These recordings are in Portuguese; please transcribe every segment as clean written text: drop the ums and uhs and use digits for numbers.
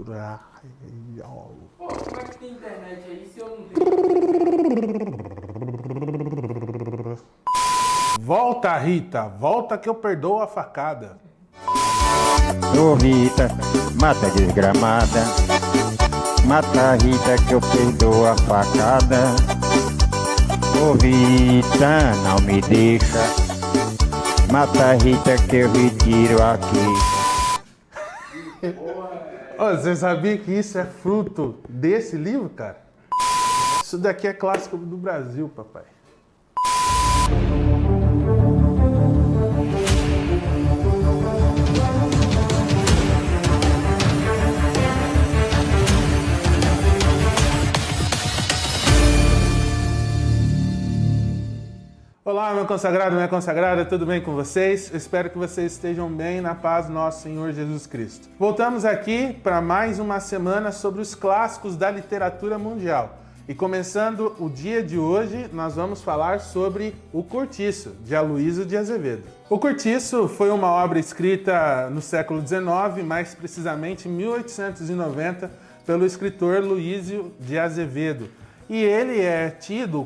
Pô, como é que tem internet aí se eu não tenho? Volta, Rita, volta que eu perdoo a facada. Ô Rita, mata desgramada, mata a Rita que eu perdoo a facada. Ô Rita, não me deixa, mata a Rita que eu retiro aqui. Ô, você sabia que isso é fruto desse livro, cara? Isso daqui é clássico do Brasil, papai. Olá, meu consagrado, minha consagrada, tudo bem com vocês? Eu espero que vocês estejam bem na paz do nosso Senhor Jesus Cristo. Voltamos aqui para mais uma semana sobre os clássicos da literatura mundial. E começando o dia de hoje, nós vamos falar sobre O Cortiço, de Aloysio de Azevedo. O Cortiço foi uma obra escrita no século XIX, mais precisamente em 1890, pelo escritor Aloysio de Azevedo. E ele é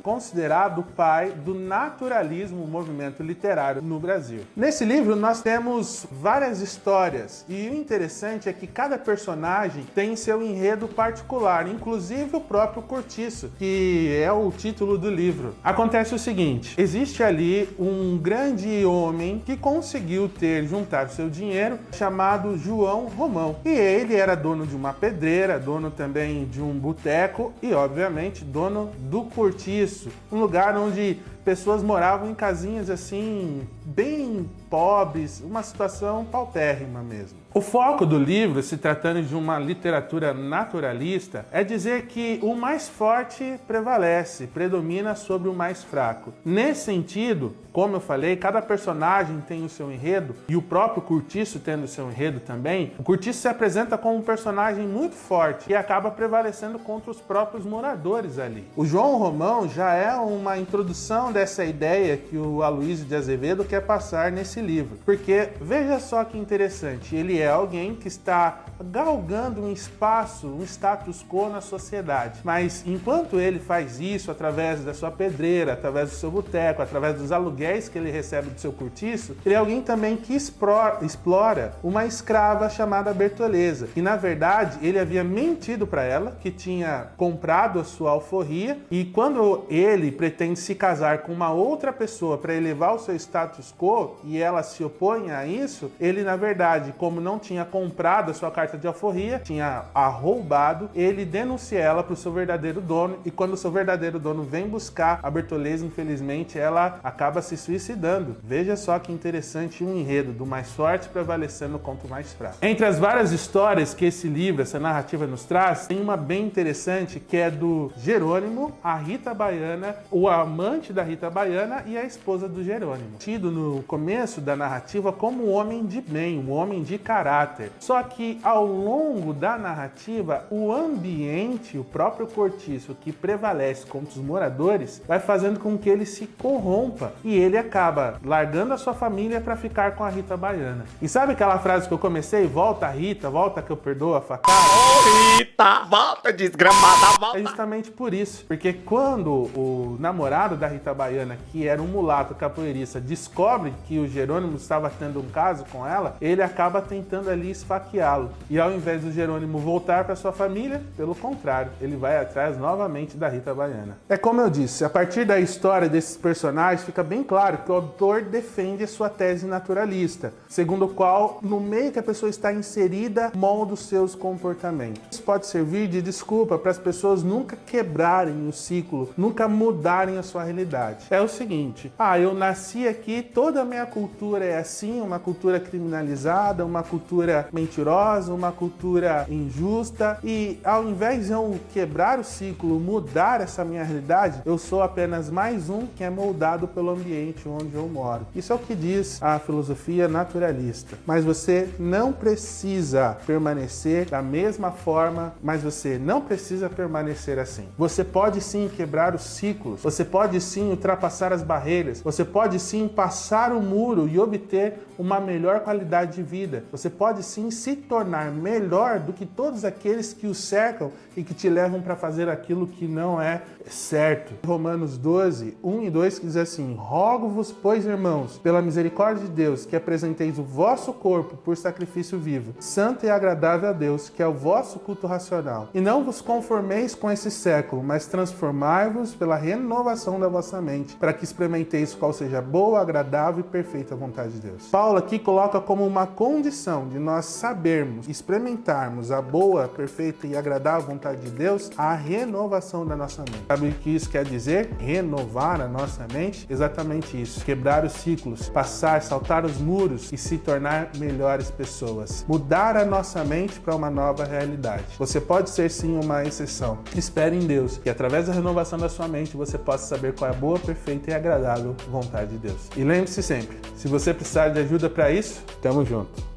considerado o pai do naturalismo, movimento literário no Brasil. Nesse livro nós temos várias histórias e o interessante é que cada personagem tem seu enredo particular, inclusive o próprio Cortiço, que é o título do livro. Acontece o seguinte, existe ali um grande homem que conseguiu juntar seu dinheiro, chamado João Romão. E ele era dono de uma pedreira, dono também de um boteco e, obviamente, dono do Cortiço, um lugar onde pessoas moravam em casinhas assim, bem pobres, uma situação paupérrima mesmo. O foco do livro, se tratando de uma literatura naturalista, é dizer que o mais forte prevalece, predomina sobre o mais fraco. Nesse sentido, como eu falei, cada personagem tem o seu enredo, e o próprio Cortiço tendo o seu enredo também, o Cortiço se apresenta como um personagem muito forte e acaba prevalecendo contra os próprios moradores ali. O João Romão já é uma introdução dessa ideia que o Aloysio de Azevedo quer passar nesse livro, porque veja só que interessante, ele é alguém que está galgando um espaço, um status quo na sociedade, mas enquanto ele faz isso através da sua pedreira, através do seu boteco, através dos aluguéis que ele recebe do seu cortiço, ele é alguém também que explora uma escrava chamada Bertoleza, e na verdade ele havia mentido para ela que tinha comprado a sua alforria, e quando ele pretende se casar com uma outra pessoa para elevar o seu status quo e ela se opõe a isso, ele na verdade, como não tinha comprado a sua carta de alforria, tinha a roubado, ele denuncia ela para o seu verdadeiro dono, e quando o seu verdadeiro dono vem buscar a Bertoleza, infelizmente ela acaba se suicidando. Veja só que interessante um enredo do mais forte prevalecendo contra o mais fraco. Entre as várias histórias que esse livro, essa narrativa nos traz, tem uma bem interessante que é do Jerônimo, a Rita Baiana, o amante da Rita Baiana e a esposa do Jerônimo, tido no começo da narrativa como um homem de bem, um homem de caráter. Só que ao longo da narrativa, o ambiente, o próprio cortiço que prevalece contra os moradores, vai fazendo com que ele se corrompa e ele acaba largando a sua família para ficar com a Rita Baiana. E sabe aquela frase que eu comecei? Volta, Rita, volta que eu perdoo a facada? Ô Rita, volta desgramada, volta! É justamente por isso, porque quando o namorado da Rita Baiana, que era um mulato capoeirista, descobre que o Jerônimo estava tendo um caso com ela, ele acaba tentando ali esfaqueá-lo. E ao invés do Jerônimo voltar para sua família, pelo contrário, ele vai atrás novamente da Rita Baiana. É como eu disse, a partir da história desses personagens fica bem claro que o autor defende a sua tese naturalista, segundo o qual, no meio que a pessoa está inserida, molda os seus comportamentos. Isso pode servir de desculpa para as pessoas nunca quebrarem o ciclo, nunca mudarem a sua realidade. É o seguinte, eu nasci aqui, toda a minha cultura é assim, uma cultura criminalizada, uma cultura mentirosa, uma cultura injusta, e ao invés de eu quebrar o ciclo, mudar essa minha realidade, eu sou apenas mais um que é moldado pelo ambiente onde eu moro. Isso é o que diz a filosofia naturalista. Mas você não precisa permanecer da mesma forma, mas você não precisa permanecer assim. Você pode sim quebrar os ciclos, você pode sim ultrapassar as barreiras, você pode sim passar o muro e obter uma melhor qualidade de vida. Você pode sim se tornar melhor do que todos aqueles que o cercam e que te levam para fazer aquilo que não é certo. Romanos 12, 1 e 2 que diz assim: rogo-vos, pois, irmãos, pela misericórdia de Deus, que apresenteis o vosso corpo por sacrifício vivo, santo e agradável a Deus, que é o vosso culto racional. E não vos conformeis com esse século, mas transformai-vos pela renovação da vossa mente, para que experimenteis qual seja a boa, agradável e perfeita vontade de Deus. Paulo aqui coloca como uma condição de nós sabermos, experimentarmos a boa, perfeita e agradável vontade de Deus, a renovação da nossa mente. Sabe o que isso quer dizer? Renovar a nossa mente? Exatamente isso. Quebrar os ciclos, passar, saltar os muros e se tornar melhores pessoas. Mudar a nossa mente para uma nova realidade. Você pode ser sim uma exceção. Espere em Deus, que através da renovação da sua mente você possa saber qual é a boa, perfeita e agradável vontade de Deus. E lembre-se sempre, se você precisar de ajuda para isso, tamo junto.